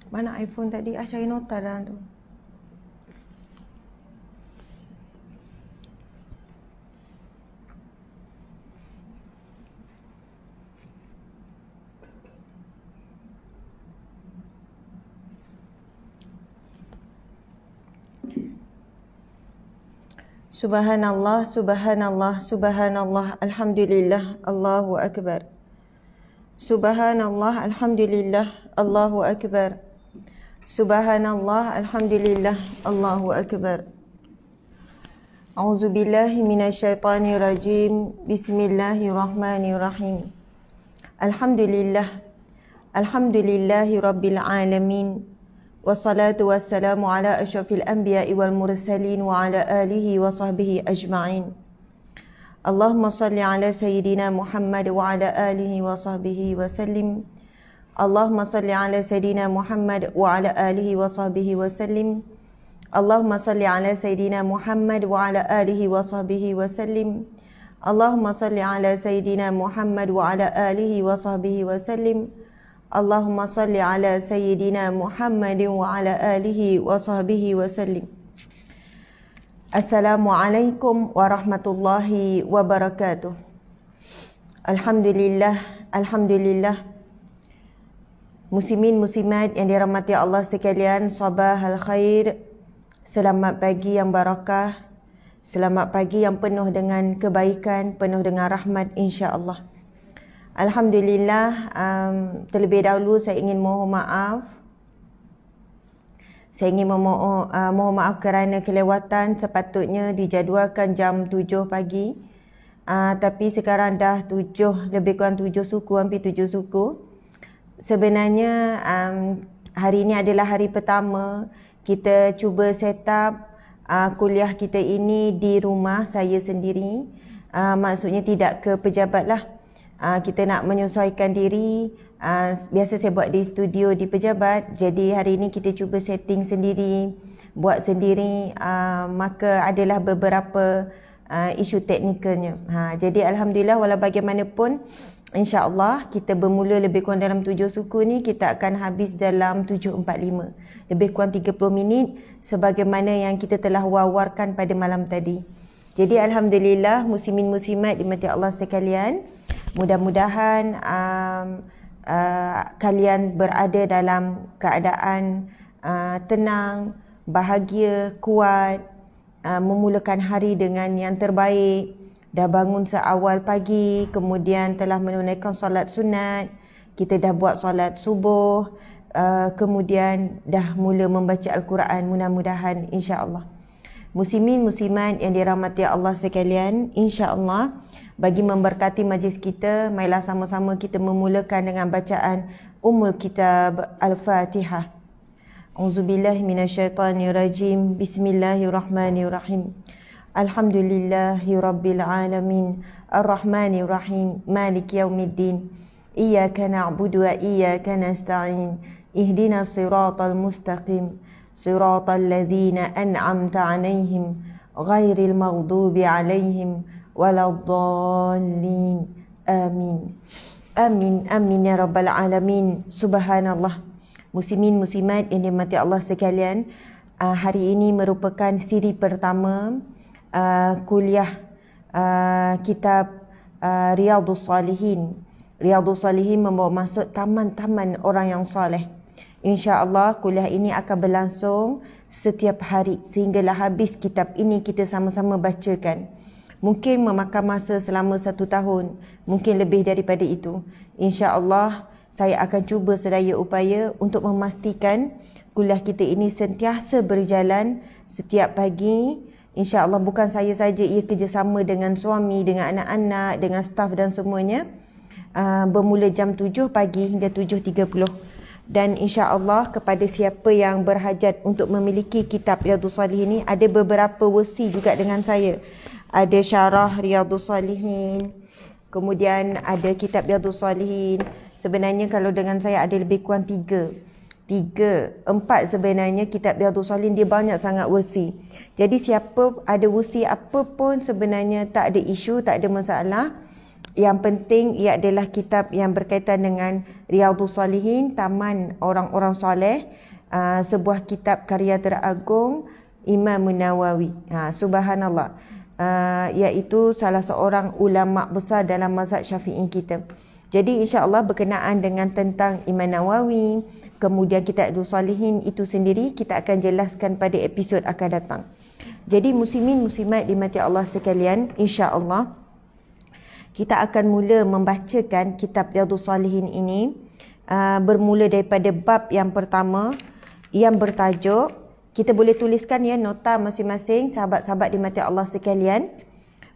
Mana iPhone tadi? Cari nota dalam tu. Subhanallah, subhanallah, subhanallah, alhamdulillah, Allahu akbar. Subhanallah, alhamdulillah, Allahu akbar. Subhanallah, alhamdulillah, Allahu akbar. A'udzu billahi minasyaitonir rajim. Bismillahirrahmanirrahim. Alhamdulillah. Alhamdulillahi rabbil alamin. Wassalatu wassalamu ala asyrafil anbiya'i wal mursalin wa ala alihi wa sahbihi ajma'in. Allahumma salli ala sayyidina Muhammad wa ala alihi wa sahbihi wa sallim. Allahumma salli ala sayyidina Muhammad wa ala alihi wa sahbihi wa sallim. Allahumma salli ala sayyidina Muhammad wa ala alihi wa sahbihi wa sallim. Allahumma salli ala sayyidina Muhammad wa ala alihi wa sahbihi wa sallim. Allahumma salli ala sayyidina Muhammadin wa ala alihi wa sahbihi wa sallim. Assalamualaikum warahmatullahi wabarakatuh. Alhamdulillah, alhamdulillah. Muslimin muslimat yang dirahmati Allah sekalian, sabahal khair. Selamat pagi yang barakah. Selamat pagi yang penuh dengan kebaikan, penuh dengan rahmat insya-Allah. Alhamdulillah, terlebih dahulu saya ingin mohon maaf. Saya ingin mohon maaf kerana kelewatan, sepatutnya dijadualkan jam 7 pagi. Tapi sekarang dah 7, lebih kurang 7 suku, hampir 7 suku. Sebenarnya hari ini adalah hari pertama kita cuba set up kuliah kita ini di rumah saya sendiri. Maksudnya tidak ke pejabat lah. Kita nak menyesuaikan diri. Biasa saya buat di studio di pejabat, jadi hari ini kita cuba setting sendiri, buat sendiri. Maka adalah beberapa isu teknikalnya. Jadi alhamdulillah, walau bagaimanapun, insya-Allah kita bermula lebih kurang dalam 7 suku ni, kita akan habis dalam 7.45, lebih kurang 30 minit, sebagaimana yang kita telah wawarkan pada malam tadi. Jadi alhamdulillah, muslimin muslimat dimati Allah sekalian, mudah-mudahan kalian berada dalam keadaan tenang, bahagia, kuat, memulakan hari dengan yang terbaik. Dah bangun seawal pagi, kemudian telah menunaikan solat sunat, kita dah buat solat subuh, kemudian dah mula membaca Al-Quran, mudah-mudahan insya-Allah. Muslimin muslimat yang dirahmati Allah sekalian, insya-Allah bagi memberkati majlis kita, marilah sama-sama kita memulakan dengan bacaan Ummul Kitab Al-Fatihah. Auzubillahi minasyaitonirrajim. Bismillahirrahmanirrahim. Alhamdulillahi rabbil alamin. Ar-Rahmanirrahim. Maliki yaumiddin. Iyyaka na'budu wa iyyaka nasta'in. Ihdinas siratal mustaqim. Siratal ladzina an'amta 'alaihim ghairil maghdubi 'alaihim waladdallin. Amin. Amin amin ya rabbal alamin. Subhanallah. Muslimin muslimat yang dirahmati Allah sekalian, hari ini merupakan siri pertama kuliah kitab Riyadhus Salihin. Riyadhus Salihin membawa masuk taman-taman orang yang soleh. InsyaAllah kuliah ini akan berlangsung setiap hari sehinggalah habis kitab ini kita sama-sama bacakan. Mungkin memakan masa selama 1 tahun, mungkin lebih daripada itu. InsyaAllah saya akan cuba sedaya upaya untuk memastikan kuliah kita ini sentiasa berjalan setiap pagi. InsyaAllah bukan saya saja, ia kerjasama dengan suami, dengan anak-anak, dengan staf dan semuanya. Bermula jam 7 pagi hingga 7.30. Dan insya-Allah kepada siapa yang berhajat untuk memiliki kitab Riyadhus Salihin ini, ada beberapa versi juga dengan saya. Ada syarah Riyadhus Salihin, kemudian ada kitab Riyadhus Salihin. Sebenarnya kalau dengan saya ada lebih kurang 4 sebenarnya kitab Riyadhus Salihin, dia banyak sangat versi. Jadi siapa ada versi apa pun sebenarnya tak ada isu, tak ada masalah. Yang penting ia adalah kitab yang berkaitan dengan Riyadhus Salihin, Taman Orang-orang Soleh, sebuah kitab karya teragung Imam Nawawi. Subhanallah. Iaitu salah seorang ulama besar dalam mazhab Syafi'i kita. Jadi insya-Allah berkenaan dengan tentang Imam Nawawi, kemudian kitab Riyadhus Salihin itu sendiri kita akan jelaskan pada episod akan datang. Jadi muslimin muslimat dimati Allah sekalian, insya-Allah kita akan mula membacakan kitab Riyadhus Salihin ini, bermula daripada bab yang pertama yang bertajuk, kita boleh tuliskan ya nota masing-masing sahabat-sahabat dimati Allah sekalian.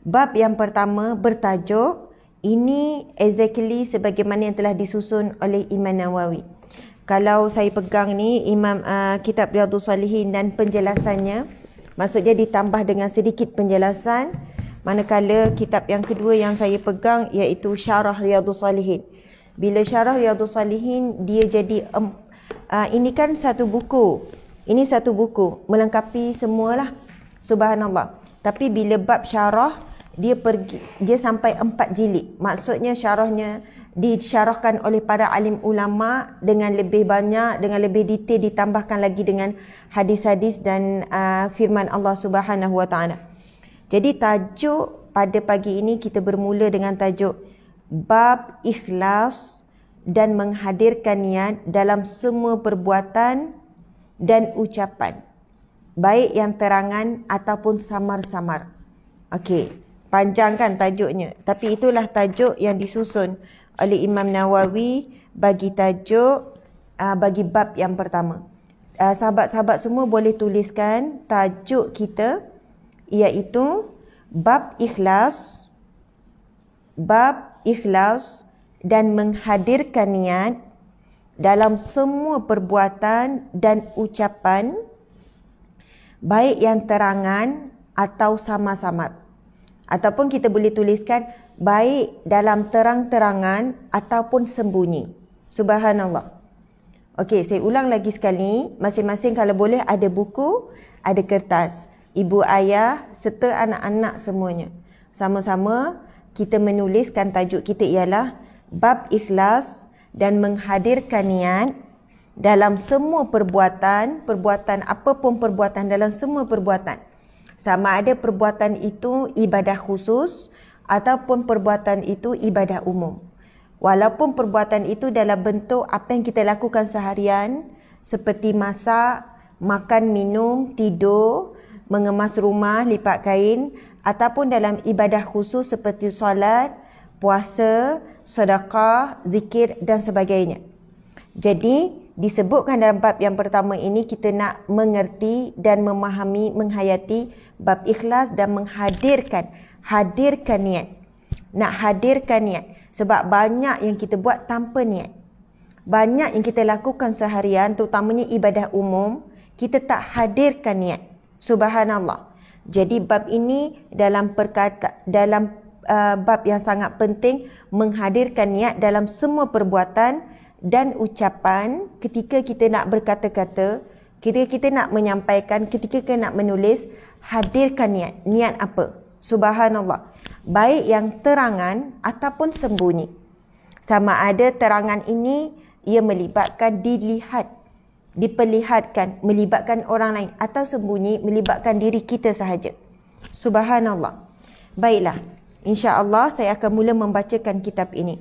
Bab yang pertama bertajuk, ini exactly sebagaimana yang telah disusun oleh Imam Nawawi. Kalau saya pegang ni kitab Riyadhus Salihin dan penjelasannya, maksudnya ditambah dengan sedikit penjelasan. Manakala kitab yang kedua yang saya pegang iaitu Syarah Riyadhus Salihin. Bila Syarah Riyadhus Salihin, dia jadi ini kan satu buku. Ini satu buku melengkapi semualah. Subhanallah. Tapi bila bab syarah, dia sampai 4 jilid. Maksudnya syarahnya disyarahkan oleh para alim ulama dengan lebih banyak, dengan lebih detail, ditambahkan lagi dengan hadis-hadis dan firman Allah Subhanahu Wa Taala. Jadi tajuk pada pagi ini kita bermula dengan tajuk Bab Ikhlas dan menghadirkan niat dalam semua perbuatan dan ucapan, baik yang terangan ataupun samar-samar. Okey, panjang kan tajuknya, tapi itulah tajuk yang disusun oleh Imam Nawawi bagi tajuk, bagi bab yang pertama. Sahabat-sahabat semua boleh tuliskan tajuk kita iaitu Bab Ikhlas, Bab Ikhlas dan menghadirkan niat dalam semua perbuatan dan ucapan, baik yang terangan atau samar-samar. Ataupun kita boleh tuliskan baik dalam terang-terangan ataupun sembunyi. Subhanallah. Okey, saya ulang lagi sekali. Masing-masing kalau boleh ada buku, ada kertas. Ibu ayah serta anak-anak semuanya. Sama-sama kita menuliskan tajuk kita ialah Bab Ikhlas dan menghadirkan niat dalam semua perbuatan, apapun perbuatan, dalam semua perbuatan. Sama ada perbuatan itu ibadah khusus ataupun perbuatan itu ibadah umum. Walaupun perbuatan itu dalam bentuk apa yang kita lakukan seharian, seperti masak, makan, minum, tidur, mengemas rumah, lipat kain, ataupun dalam ibadah khusus seperti solat, puasa, sedekah, zikir dan sebagainya. Jadi disebutkan dalam bab yang pertama ini kita nak mengerti dan memahami, menghayati bab ikhlas dan menghadirkan niat. Nak hadirkan niat. Sebab banyak yang kita buat tanpa niat. Banyak yang kita lakukan seharian, terutamanya ibadah umum, kita tak hadirkan niat. Subhanallah. Jadi bab ini dalam bab yang sangat penting, menghadirkan niat dalam semua perbuatan dan ucapan ketika kita nak berkata-kata, ketika kita nak menyampaikan, ketika kita nak menulis, hadirkan niat. Niat apa? Subhanallah. Baik yang terangan ataupun sembunyi. Sama ada terangan ini ia melibatkan dilihat, diperlihatkan, melibatkan orang lain, atau sembunyi melibatkan diri kita sahaja. Subhanallah. Baiklah. InsyaAllah saya akan mula membacakan kitab ini.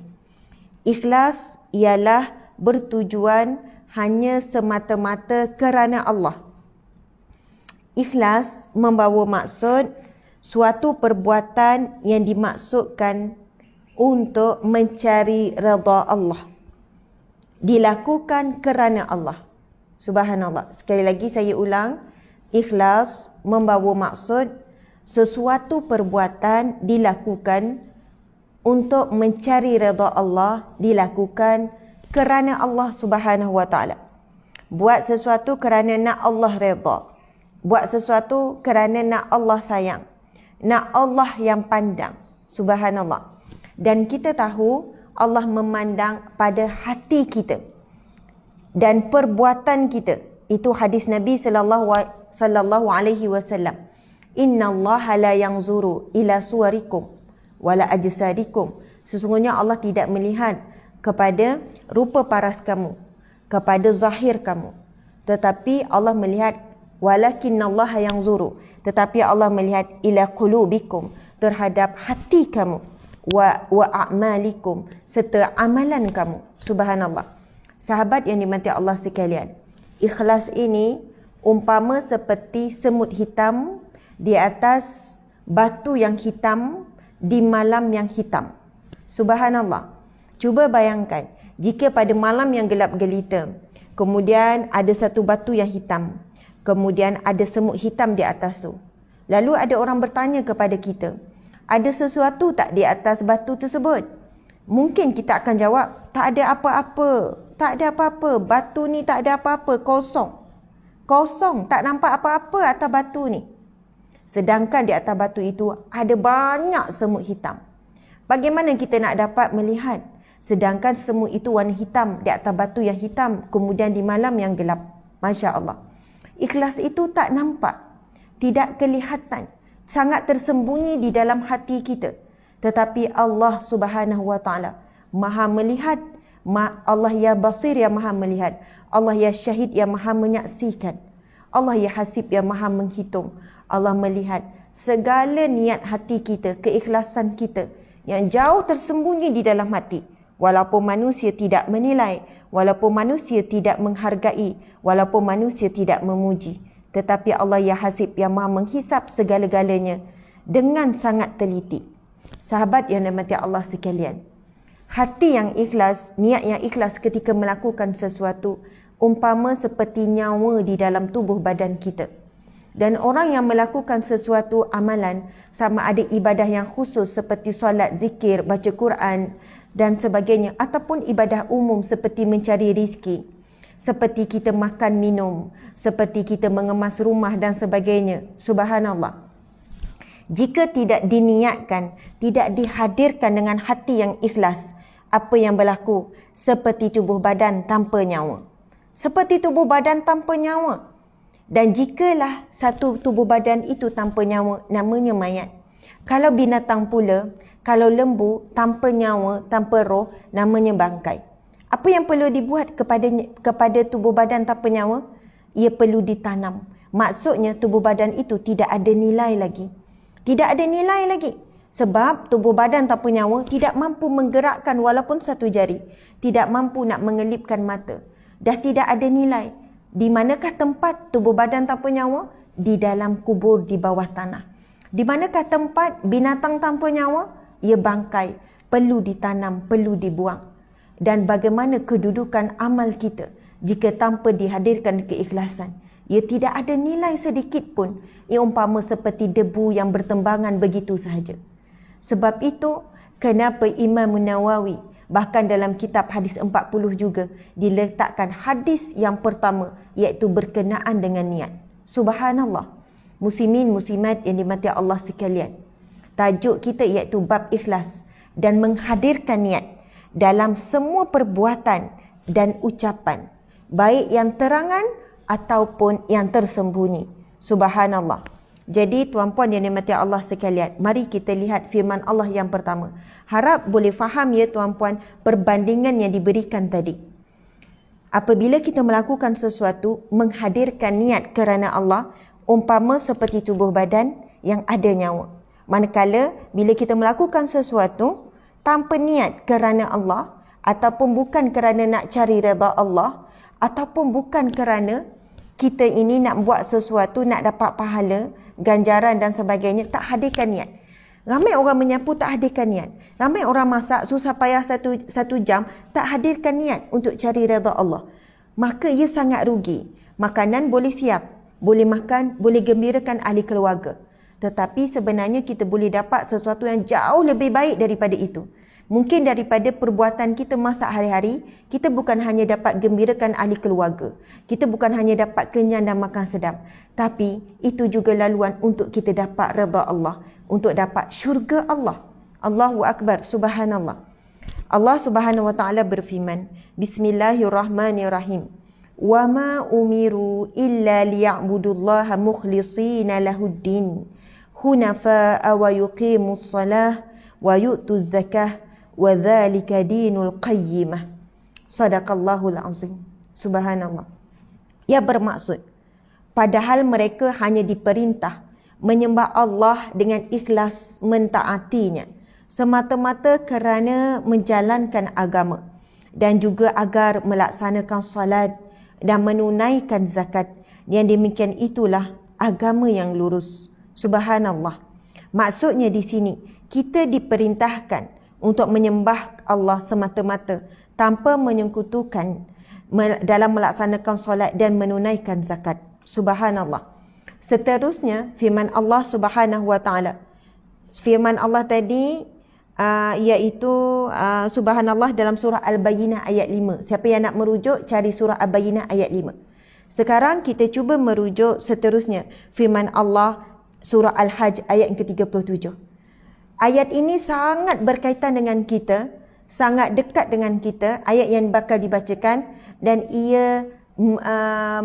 Ikhlas ialah bertujuan hanya semata-mata kerana Allah. Ikhlas membawa maksud suatu perbuatan yang dimaksudkan untuk mencari redha Allah. Dilakukan kerana Allah. Subhanallah. Sekali lagi saya ulang. Ikhlas membawa maksud sesuatu perbuatan dilakukan untuk mencari redha Allah, dilakukan kerana Allah Subhanahu Wa Taala. Buat sesuatu kerana nak Allah redha. Buat sesuatu kerana nak Allah sayang. Nak Allah yang pandang. Subhanallah. Dan kita tahu Allah memandang pada hati kita dan perbuatan kita. Itu hadis Nabi sallallahu alaihi wasallam. Innallaha la yanzuru ila suwarikum wala ajsadikum. Sesungguhnya Allah tidak melihat kepada rupa paras kamu, kepada zahir kamu. Tetapi Allah melihat walakinnallaha yanzuru, tetapi Allah melihat ila qulubikum, terhadap hati kamu, wa a'malikum, serta amalan kamu. Subhanallah. Sahabat yang dimati Allah sekalian, ikhlas ini umpama seperti semut hitam di atas batu yang hitam di malam yang hitam. Subhanallah. Cuba bayangkan, jika pada malam yang gelap gelita, kemudian ada satu batu yang hitam, kemudian ada semut hitam di atas tu. Lalu ada orang bertanya kepada kita, ada sesuatu tak di atas batu tersebut? Mungkin kita akan jawab, tak ada apa-apa. Tak ada apa-apa. Batu ni tak ada apa-apa. Kosong. Kosong. Tak nampak apa-apa atas batu ni. Sedangkan di atas batu itu ada banyak semut hitam. Bagaimana kita nak dapat melihat? Sedangkan semut itu warna hitam di atas batu yang hitam, kemudian di malam yang gelap. Masya Allah. Ikhlas itu tak nampak. Tidak kelihatan. Sangat tersembunyi di dalam hati kita. Tetapi Allah Subhanahu wa ta'ala Maha melihat. Allah ya basir yang maha melihat. Allah ya syahid yang maha menyaksikan. Allah ya hasib yang maha menghitung. Allah melihat segala niat hati kita, keikhlasan kita yang jauh tersembunyi di dalam hati. Walaupun manusia tidak menilai, walaupun manusia tidak menghargai, walaupun manusia tidak memuji, tetapi Allah ya hasib yang maha menghisap segala-galanya dengan sangat teliti. Sahabat yang dirahmati Allah sekalian, hati yang ikhlas, niat yang ikhlas ketika melakukan sesuatu umpama seperti nyawa di dalam tubuh badan kita. Dan orang yang melakukan sesuatu amalan, sama ada ibadah yang khusus seperti solat, zikir, baca Quran dan sebagainya, ataupun ibadah umum seperti mencari rizki, seperti kita makan minum, seperti kita mengemas rumah dan sebagainya. Subhanallah. Jika tidak diniatkan, tidak dihadirkan dengan hati yang ikhlas, apa yang berlaku? Seperti tubuh badan tanpa nyawa. Seperti tubuh badan tanpa nyawa. Dan jikalah satu tubuh badan itu tanpa nyawa, namanya mayat. Kalau binatang pula, kalau lembu tanpa nyawa, tanpa roh, namanya bangkai. Apa yang perlu dibuat kepada tubuh badan tanpa nyawa? Ia perlu ditanam. Maksudnya tubuh badan itu tidak ada nilai lagi. Tidak ada nilai lagi. Sebab tubuh badan tanpa nyawa tidak mampu menggerakkan walaupun satu jari. Tidak mampu nak mengelipkan mata. Dah tidak ada nilai. Di manakah tempat tubuh badan tanpa nyawa? Di dalam kubur di bawah tanah. Di manakah tempat binatang tanpa nyawa? Ia bangkai. Perlu ditanam, perlu dibuang. Dan bagaimana kedudukan amal kita jika tanpa dihadirkan keikhlasan? Ia tidak ada nilai sedikit pun. Ia umpama seperti debu yang bertembangan begitu sahaja. Sebab itu, kenapa Imam Nawawi bahkan dalam kitab hadis 40 juga diletakkan hadis yang pertama, iaitu berkenaan dengan niat. Subhanallah. Muslimin, muslimat yang dimati Allah sekalian. Tajuk kita iaitu bab ikhlas dan menghadirkan niat dalam semua perbuatan dan ucapan, baik yang terangan ataupun yang tersembunyi. Subhanallah. Jadi tuan-puan yang dimati Allah sekalian, mari kita lihat firman Allah yang pertama. Harap boleh faham ya tuan-puan perbandingan yang diberikan tadi. Apabila kita melakukan sesuatu, menghadirkan niat kerana Allah, umpama seperti tubuh badan yang ada nyawa. Manakala bila kita melakukan sesuatu tanpa niat kerana Allah, ataupun bukan kerana nak cari redha Allah, ataupun bukan kerana kita ini nak buat sesuatu, nak dapat pahala, ganjaran dan sebagainya, tak hadirkan niat. Ramai orang menyapu tak hadirkan niat. Ramai orang masak susah payah satu jam, tak hadirkan niat untuk cari redha Allah. Maka ia sangat rugi. Makanan boleh siap, boleh makan, boleh gembirakan ahli keluarga. Tetapi sebenarnya kita boleh dapat sesuatu yang jauh lebih baik daripada itu. Mungkin daripada perbuatan kita masak hari-hari, kita bukan hanya dapat gembirakan ahli keluarga. Kita bukan hanya dapat kenyang dan makan sedap. Tapi itu juga laluan untuk kita dapat redha Allah. Untuk dapat syurga Allah. Allahu Akbar. Subhanallah. Allah Subhanahu Wa Taala berfirman, Bismillahirrahmanirrahim. Wa ma umiru illa liya'budullaha mukhlishina lahuddin. Hunafa'a wa yuqimus salah wa yu'tuz zakah. wa dzalika dinul qayyimah. Sadaqallahul azim. Subhanallah. Ia bermaksud, padahal mereka hanya diperintah menyembah Allah dengan ikhlas mentaatinya semata-mata kerana menjalankan agama dan juga agar melaksanakan salat dan menunaikan zakat. Yang demikian itulah agama yang lurus. Subhanallah. Maksudnya di sini, kita diperintahkan untuk menyembah Allah semata-mata tanpa menyekutukan dalam melaksanakan solat dan menunaikan zakat. Subhanallah. Seterusnya, firman Allah Subhanahu wa taala. Firman Allah tadi iaitu subhanallah dalam surah Al-Bayyinah ayat 5. Siapa yang nak merujuk, cari surah Al-Bayyinah ayat 5. Sekarang kita cuba merujuk seterusnya firman Allah surah Al-Hajj ayat yang ke-37. Ayat ini sangat berkaitan dengan kita, sangat dekat dengan kita, ayat yang bakal dibacakan, dan ia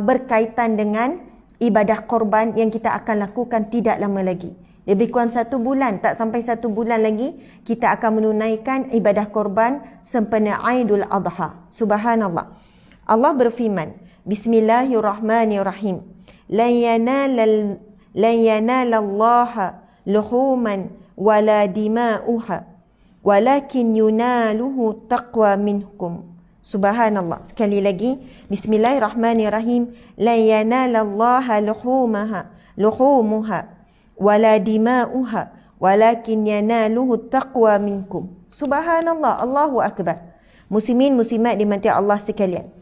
berkaitan dengan ibadah korban yang kita akan lakukan tidak lama lagi. Lebih kurang 1 bulan, tak sampai 1 bulan lagi, kita akan menunaikan ibadah korban sempena Aidul Adha. Subhanallah. Allah berfirman, Bismillahirrahmanirrahim. Lan yanalallaha luhuman wala dima'uha walakin yunaluhu taqwa minkum. Subhanallah. Sekali lagi, Bismillahirrahmanirrahim. Lan yanalallaha luhumuha wala dima'uha walakin yanaluhu taqwa minkum. Subhanallah. Allahu akbar. Muslimin muslimat dimati Allah sekalian.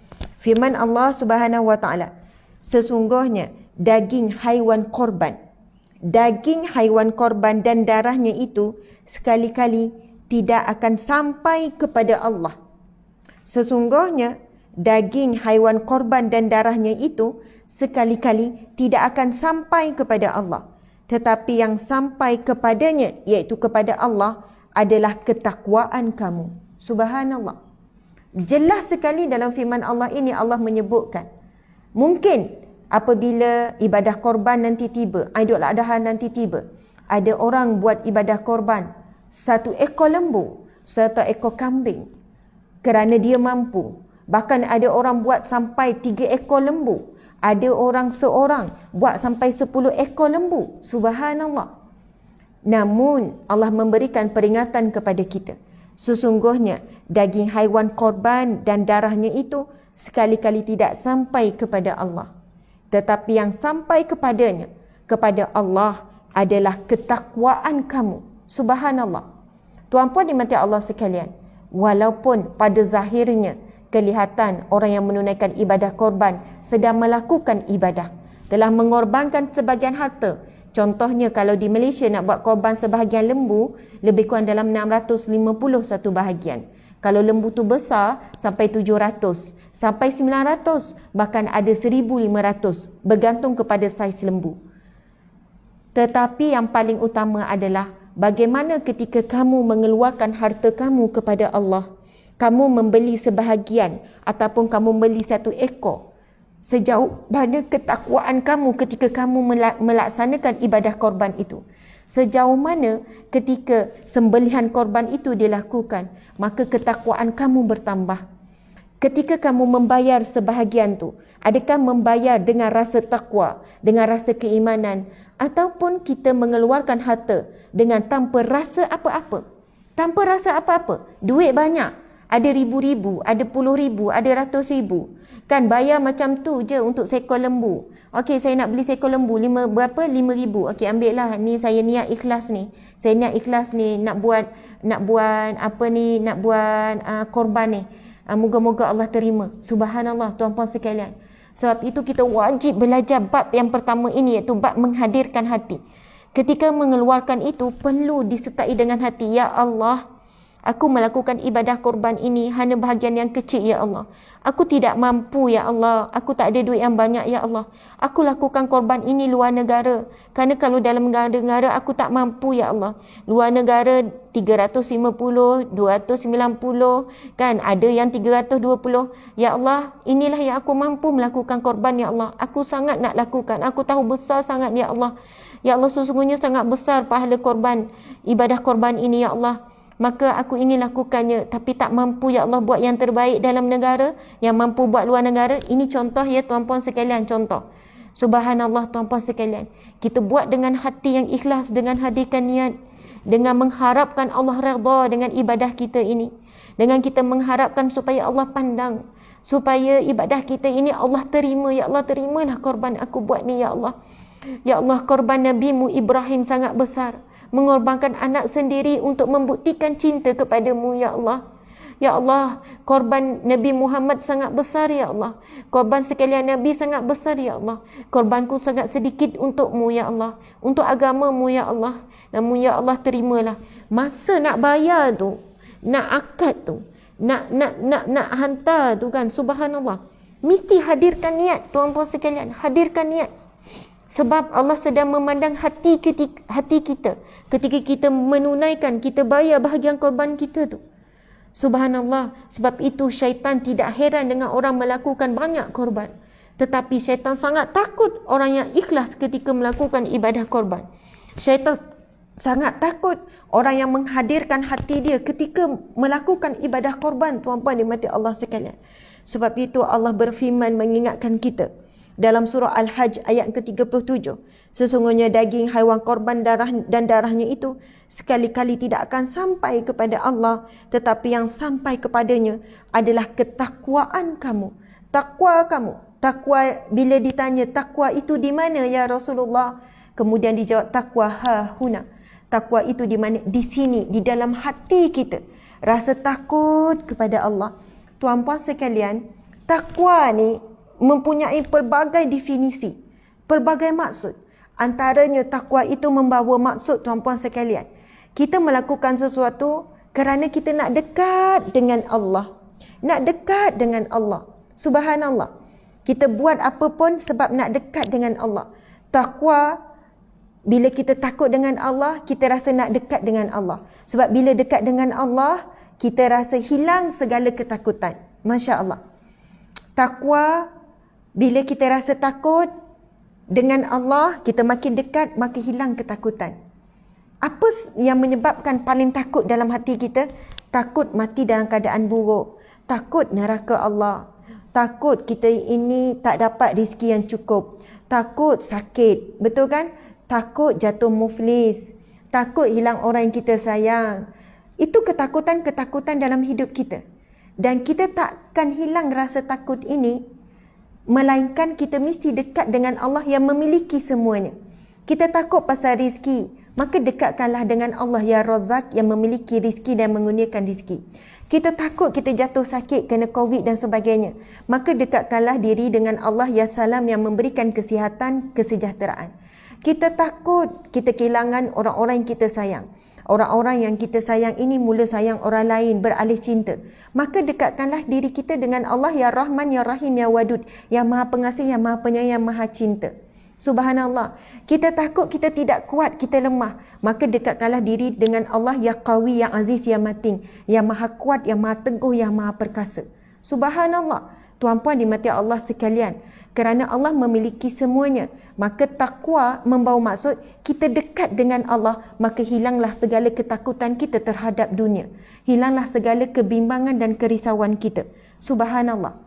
Firman Allah Subhanahu wa taala, sesungguhnya daging haiwan korban dan darahnya itu sekali-kali tidak akan sampai kepada Allah. Sesungguhnya daging haiwan korban dan darahnya itu sekali-kali tidak akan sampai kepada Allah. Tetapi yang sampai kepadanya, iaitu kepada Allah, adalah ketakwaan kamu. Subhanallah. Jelas sekali dalam firman Allah ini Allah menyebutkan, mungkin apabila ibadah korban nanti tiba, Aidul Adha nanti tiba, ada orang buat ibadah korban 1 ekor lembu, 1 ekor kambing kerana dia mampu. Bahkan ada orang buat sampai 3 ekor lembu. Ada orang seorang buat sampai 10 ekor lembu. Subhanallah. Namun Allah memberikan peringatan kepada kita. Sesungguhnya daging haiwan korban dan darahnya itu sekali-kali tidak sampai kepada Allah. Tetapi yang sampai kepadanya, kepada Allah, adalah ketakwaan kamu. Subhanallah. Tuan-puan dimati Allah sekalian, walaupun pada zahirnya kelihatan orang yang menunaikan ibadah korban sedang melakukan ibadah, telah mengorbankan sebahagian harta. Contohnya kalau di Malaysia nak buat korban sebahagian lembu, lebih kurang dalam 650 satu bahagian. Kalau lembu tu besar, sampai 700, sampai 900, bahkan ada 1500, bergantung kepada saiz lembu. Tetapi yang paling utama adalah bagaimana ketika kamu mengeluarkan harta kamu kepada Allah. Kamu membeli sebahagian ataupun kamu membeli 1 ekor. Sejauh mana ketakwaan kamu ketika kamu melaksanakan ibadah korban itu. Sejauh mana ketika sembelihan korban itu dilakukan, maka ketakwaan kamu bertambah. Ketika kamu membayar sebahagian tu, adakah membayar dengan rasa takwa, dengan rasa keimanan, ataupun kita mengeluarkan harta dengan tanpa rasa apa-apa? Tanpa rasa apa-apa. Duit banyak. Ada ribu-ribu, ada puluh ribu, ada ratus ribu. Kan bayar macam tu je untuk seekor lembu. Okey, saya nak beli seekor lembu, berapa? 5,000. Okey, ambil lah. Ni saya niat ikhlas ni. Saya niat ikhlas ni nak buat apa ni, nak buat korban ni. Moga-moga Allah terima. Subhanallah, tuan-puan sekalian. Sebab itu kita wajib belajar bab yang pertama ini, iaitu bab menghadirkan hati. Ketika mengeluarkan itu perlu disertai dengan hati. Ya Allah, aku melakukan ibadah korban ini hanya bahagian yang kecil, ya Allah. Aku tidak mampu, ya Allah. Aku tak ada duit yang banyak, ya Allah. Aku lakukan korban ini luar negara. Kerana kalau dalam negara aku tak mampu, ya Allah. Luar negara 350, 290, kan ada yang 320. Ya Allah, inilah yang aku mampu melakukan korban, ya Allah. Aku sangat nak lakukan. Aku tahu besar sangat, ya Allah. Ya Allah, sesungguhnya sangat besar pahala korban, ibadah korban ini, ya Allah. maka aku ingin lakukannya tapi tak mampu ya Allah buat yang terbaik dalam negara, yang mampu buat luar negara. Ini contoh ya tuan-puan sekalian, contoh. Subhanallah tuan-puan sekalian, kita buat dengan hati yang ikhlas, dengan hadirkan niat, dengan mengharapkan Allah redha dengan ibadah kita ini, dengan kita mengharapkan supaya Allah pandang, supaya ibadah kita ini Allah terima. Ya Allah, terimalah korban aku buat ni ya Allah. Ya Allah, korban Nabi-Mu Ibrahim sangat besar, mengorbankan anak sendiri untuk membuktikan cinta kepadamu ya Allah. Ya Allah, korban Nabi Muhammad sangat besar ya Allah. Korban sekalian Nabi sangat besar ya Allah. Korbanku sangat sedikit untukmu ya Allah, untuk agamamu ya Allah. Namun ya Allah, terimalah. Masa nak bayar tu, nak akad tu, nak hantar tu kan, subhanallah, mesti hadirkan niat tuan-puan sekalian, hadirkan niat. Sebab Allah sedang memandang hati kita ketika kita menunaikan, kita bayar bahagian korban kita tu. Subhanallah. Sebab itu syaitan tidak heran dengan orang melakukan banyak korban, tetapi syaitan sangat takut orang yang ikhlas ketika melakukan ibadah korban. Syaitan sangat takut orang yang menghadirkan hati dia ketika melakukan ibadah korban, tuan-puan dimati Allah sekalian. Sebab itu Allah berfirman mengingatkan kita dalam surah Al-Hajj ayat ke-37, sesungguhnya daging haiwan korban dan darahnya itu sekali-kali tidak akan sampai kepada Allah, tetapi yang sampai kepadanya adalah ketakwaan kamu. Takwa kamu. Takwa, bila ditanya takwa itu di mana ya Rasulullah? Kemudian dijawab takwa hahuna. Takwa itu di mana? Di sini, di dalam hati kita. Rasa takut kepada Allah. Tuan-puan sekalian, takwa ni mempunyai pelbagai definisi, pelbagai maksud. Antaranya takwa itu membawa maksud tuan-puan sekalian, kita melakukan sesuatu kerana kita nak dekat dengan Allah. Nak dekat dengan Allah. Subhanallah. Kita buat apa pun sebab nak dekat dengan Allah. Takwa, bila kita takut dengan Allah, kita rasa nak dekat dengan Allah. Sebab bila dekat dengan Allah, kita rasa hilang segala ketakutan. Masya Allah. Takwa, bila kita rasa takut dengan Allah, kita makin dekat, makin hilang ketakutan. Apa yang menyebabkan paling takut dalam hati kita? Takut mati dalam keadaan buruk. Takut neraka Allah. Takut kita ini tak dapat rezeki yang cukup. Takut sakit. Betul kan? Takut jatuh muflis. Takut hilang orang yang kita sayang. Itu ketakutan-ketakutan dalam hidup kita. Dan kita takkan hilang rasa takut ini, melainkan kita mesti dekat dengan Allah yang memiliki semuanya. Kita takut pasal rezeki, maka dekatkanlah dengan Allah ya Razak yang memiliki rezeki dan mengurniakan rezeki. Kita takut kita jatuh sakit kena COVID dan sebagainya, maka dekatkanlah diri dengan Allah ya Salam yang memberikan kesihatan, kesejahteraan. Kita takut kita kehilangan orang-orang yang kita sayang. Orang-orang yang kita sayang ini mula sayang orang lain, beralih cinta. Maka dekatkanlah diri kita dengan Allah ya Rahman, ya Rahim, ya Wadud, yang Maha Pengasih, yang Maha Penyayang, yang Maha Cinta. Subhanallah. Kita takut kita tidak kuat, kita lemah. Maka dekatkanlah diri dengan Allah ya Qawi, yang Aziz, yang Matin, yang Maha Kuat, yang Maha Teguh, yang Maha Perkasa. Subhanallah. Tuan-puan dimati Allah sekalian, kerana Allah memiliki semuanya, maka takwa membawa maksud kita dekat dengan Allah, maka hilanglah segala ketakutan kita terhadap dunia. Hilanglah segala kebimbangan dan kerisauan kita. Subhanallah.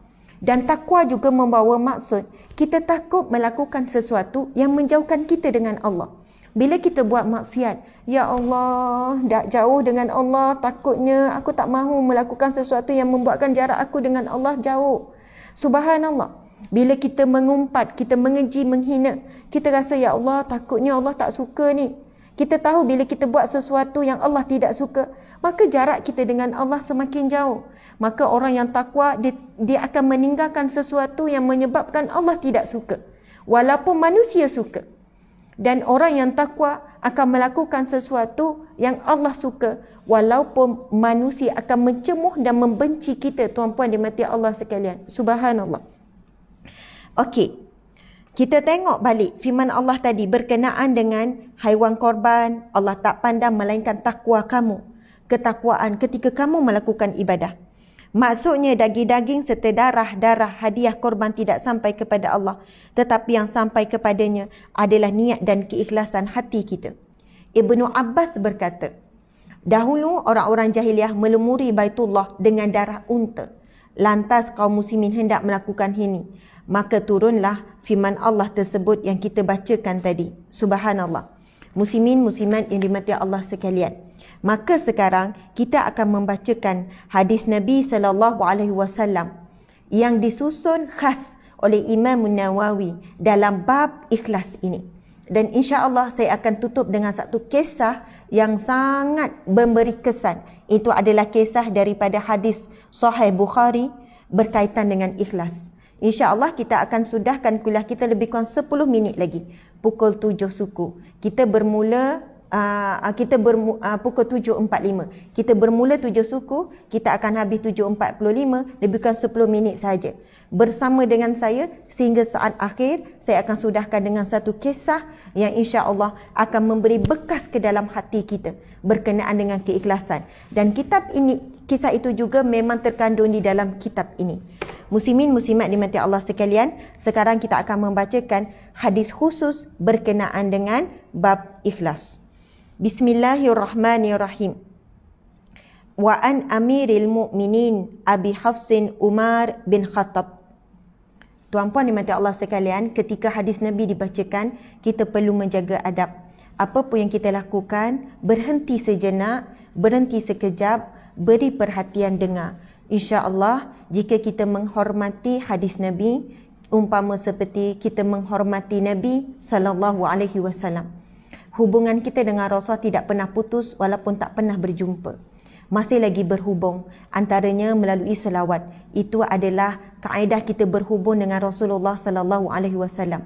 Dan takwa juga membawa maksud kita takut melakukan sesuatu yang menjauhkan kita dengan Allah. Bila kita buat maksiat, ya Allah, dah jauh dengan Allah, takutnya aku tak mahu melakukan sesuatu yang membuatkan jarak aku dengan Allah jauh. Subhanallah. Bila kita mengumpat, kita mengeji, menghina, kita rasa ya Allah, takutnya Allah tak suka ni. Kita tahu bila kita buat sesuatu yang Allah tidak suka, maka jarak kita dengan Allah semakin jauh. Maka orang yang takwa, dia akan meninggalkan sesuatu yang menyebabkan Allah tidak suka, walaupun manusia suka. Dan orang yang takwa akan melakukan sesuatu yang Allah suka, walaupun manusia akan mencemuh dan membenci kita, tuan-puan dimati Allah sekalian. Subhanallah. Okey, kita tengok balik firman Allah tadi berkenaan dengan haiwan korban. Allah tak pandang melainkan takwa kamu, ketakwaan ketika kamu melakukan ibadah. Maksudnya daging-daging serta darah-darah hadiah korban tidak sampai kepada Allah, tetapi yang sampai kepadanya adalah niat dan keikhlasan hati kita. Ibnu Abbas berkata, Dahulu orang-orang jahiliah melumuri Baitullah dengan darah unta. Lantas kaum muslimin hendak melakukan ini. Maka turunlah firman Allah tersebut yang kita bacakan tadi. Subhanallah. Muslimin, muslimat yang dimati Allah sekalian. Maka sekarang kita akan membacakan hadis Nabi SAW yang disusun khas oleh Imam Nawawi dalam bab ikhlas ini. Dan insya-Allah saya akan tutup dengan satu kisah yang sangat memberi kesan. Itu adalah kisah daripada hadis Sahih Bukhari berkaitan dengan ikhlas. InsyaAllah kita akan sudahkan kuliah kita lebih kurang 10 minit lagi. Pukul 7 suku. Kita bermula pukul 7.45. Kita bermula 7 suku, kita akan habis 7.45, lebih kurang 10 minit sahaja. Bersama dengan saya sehingga saat akhir, saya akan sudahkan dengan satu kisah yang insya-Allah akan memberi bekas ke dalam hati kita berkenaan dengan keikhlasan. Dan kitab ini, kisah itu juga memang terkandung di dalam kitab ini. Muslimin, muslimat dimati Allah sekalian, sekarang kita akan membacakan hadis khusus berkenaan dengan bab ikhlas. Bismillahirrahmanirrahim. Wa an Amiril Mu'minin Abi Hafsin Umar bin Khattab. Tuan-puan dimati Allah sekalian, ketika hadis Nabi dibacakan, kita perlu menjaga adab. Apa pun yang kita lakukan, berhenti sejenak, berhenti sekejap, beri perhatian dengar. InsyaAllah, jika kita menghormati hadis Nabi, umpama seperti kita menghormati Nabi SAW. Hubungan kita dengan Rasulullah tidak pernah putus walaupun tak pernah berjumpa. Masih lagi berhubung, antaranya melalui selawat. Itu adalah kaedah kita berhubung dengan Rasulullah SAW.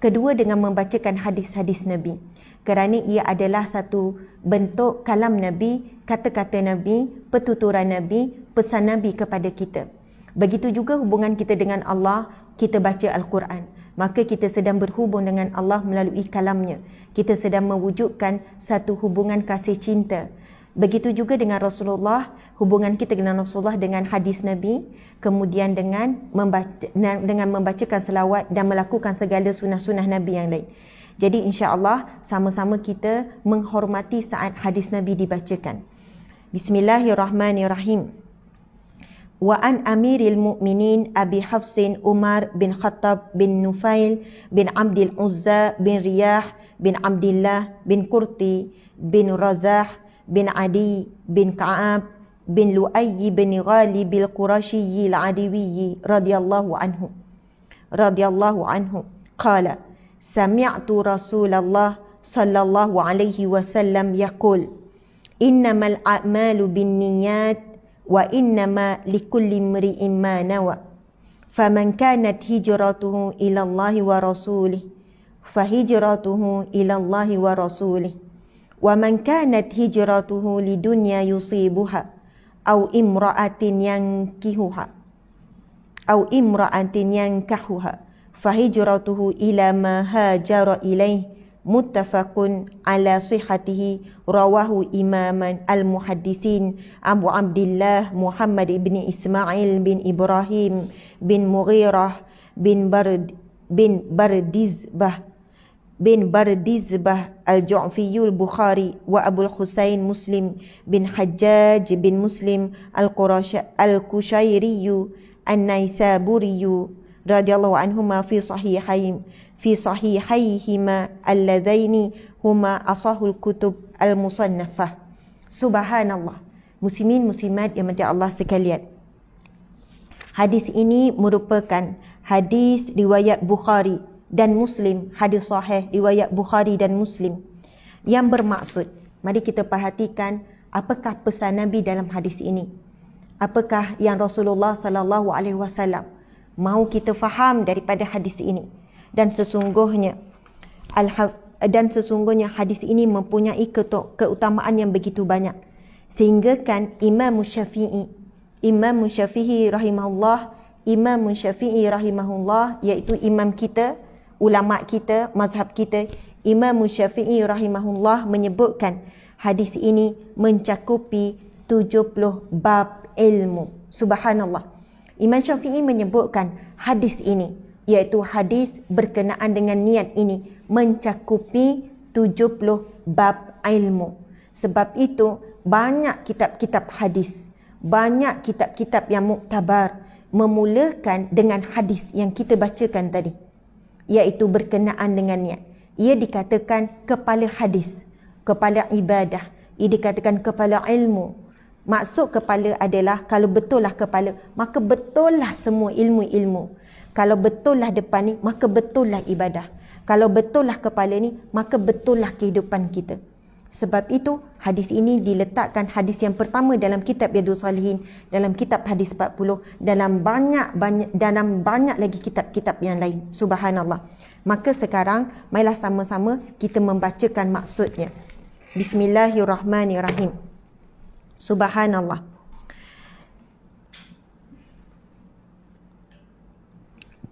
Kedua, dengan membacakan hadis-hadis Nabi. Kerana ia adalah satu bentuk kalam Nabi, kata-kata Nabi, petuturan Nabi, pesan Nabi kepada kita. Begitu juga hubungan kita dengan Allah, kita baca Al-Quran. Maka kita sedang berhubung dengan Allah melalui kalamnya. Kita sedang mewujudkan satu hubungan kasih cinta. Begitu juga dengan Rasulullah, hubungan kita dengan Rasulullah dengan hadis Nabi, kemudian dengan membacakan selawat dan melakukan segala sunnah-sunnah Nabi yang lain. Jadi insya-Allah sama-sama kita menghormati saat hadis Nabi dibacakan. Bismillahirrahmanirrahim. Wa an Amiril Mu'minin Abi Hafsin Umar bin Khattab bin Nufail bin Abdil Uzza bin Riyah bin Abdillah bin Qurti bin Razah bin Adi bin Ka'ab bin Lu'ayy bin Ghalib al-Qurashiyyi al-Adiwiyyi radhiyallahu anhu qala sami'tu Rasulullah sallallahu alaihi wasallam yaqul innamal a'malu binniyat wa innama likulli imri'in ma nawa faman kanat hijratuhu ila Allah wa rasulih fahijratuhu ila Allah wa rasulih wa man kanat hijratuhu lidunya yusibuha aw imra'atin yankahuha fahijratuhu ila ma hajara ilaih muttafaqun ala sihhatihi rawahu imaman al-muhaddisin Abu Abdillah Muhammad ibn Ismail bin Ibrahim bin Mughirah bin Bardizbah al-Ju'fiyul Bukhari wa Abu Husain Muslim bin Hajjaj bin Muslim al-Kushairiyu an-Naisaburiyu radhiyallahu anhuma fi sahihayhima alladzaini huma asahul kutub al-musannafah. Subhanallah. Muslimin muslimat yang dirahmati Allah sekalian. Hadis ini merupakan hadis riwayat Bukhari dan Muslim, hadis sahih riwayat Bukhari dan Muslim yang bermaksud, mari kita perhatikan apakah pesan Nabi dalam hadis ini. Apakah yang Rasulullah sallallahu alaihi wasallam mahu kita faham daripada hadis ini. Dan sesungguhnya hadis ini mempunyai keutamaan yang begitu banyak, sehingga kan Imam Syafi'i rahimahullah, iaitu imam kita, ulama kita, mazhab kita, Imam Syafi'i rahimahullah menyebutkan hadis ini mencakupi 70 bab ilmu. Subhanallah. Imam Syafi'i menyebutkan hadis ini, iaitu hadis berkenaan dengan niat ini, mencakupi 70 bab ilmu. Sebab itu banyak kitab-kitab hadis, banyak kitab-kitab yang muktabar memulakan dengan hadis yang kita bacakan tadi, iaitu berkenaan dengan niat. Ia dikatakan kepala hadis, kepala ibadah, ia dikatakan kepala ilmu. Maksud kepala adalah kalau betul lah kepala, maka betul lah semua ilmu-ilmu. Kalau betul lah depan ni, maka betul lah ibadah. Kalau betul lah kepala ni, maka betul lah kehidupan kita. Sebab itu hadis ini diletakkan hadis yang pertama dalam kitab Riyadhus Shalihin, dalam kitab hadis 40, dalam banyak lagi kitab-kitab yang lain. Subhanallah. Maka sekarang marilah sama-sama kita membacakan maksudnya. Bismillahirrahmanirrahim. Subhanallah.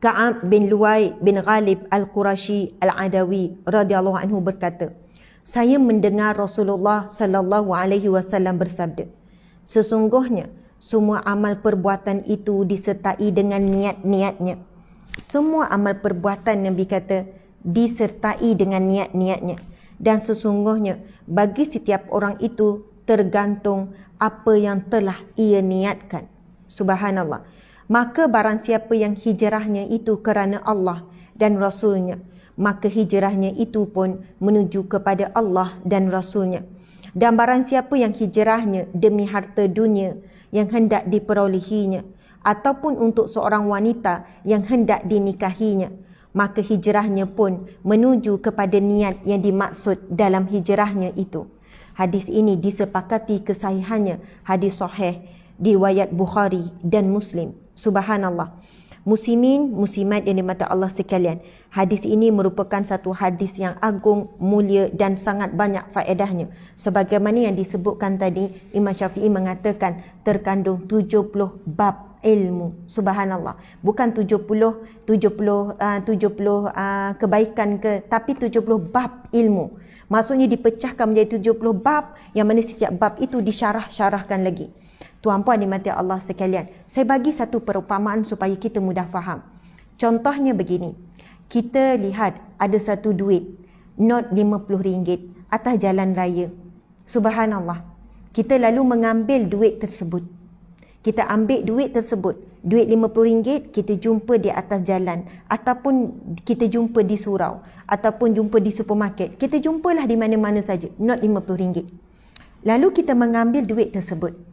Ka'ab bin Luwai bin Ghalib Al-Qurashi Al-Adawi radhiyallahu anhu berkata, saya mendengar Rasulullah sallallahu alaihi wasallam bersabda, sesungguhnya semua amal perbuatan itu disertai dengan niat-niatnya. Semua amal perbuatan Nabi kata disertai dengan niat-niatnya. Dan sesungguhnya bagi setiap orang itu tergantung apa yang telah ia niatkan. Subhanallah. Maka barang siapa yang hijrahnya itu kerana Allah dan Rasulnya, maka hijrahnya itu pun menuju kepada Allah dan Rasulnya. Dan barang siapa yang hijrahnya demi harta dunia yang hendak diperolehinya, ataupun untuk seorang wanita yang hendak dinikahinya, maka hijrahnya pun menuju kepada niat yang dimaksud dalam hijrahnya itu. Hadis ini disepakati kesahihannya, hadis sahih riwayat Bukhari dan Muslim. Subhanallah. Muslimin, muslimat yang dimata Allah sekalian, hadis ini merupakan satu hadis yang agung, mulia dan sangat banyak faedahnya. Sebagaimana yang disebutkan tadi, Imam Syafi'i mengatakan terkandung 70 bab ilmu. Subhanallah. Bukan 70 kebaikan ke, tapi 70 bab ilmu. Maksudnya dipecahkan menjadi 70 bab, yang mana setiap bab itu disyarah-syarahkan lagi. Tuan-puan dimati Allah sekalian, saya bagi satu perumpamaan supaya kita mudah faham. Contohnya begini, kita lihat ada satu duit, not RM50 atas jalan raya. Subhanallah. Kita lalu mengambil duit tersebut. Kita ambil duit tersebut, duit RM50 kita jumpa di atas jalan, ataupun kita jumpa di surau, ataupun jumpa di supermarket. Kita jumpalah di mana-mana saja, not RM50. Lalu kita mengambil duit tersebut.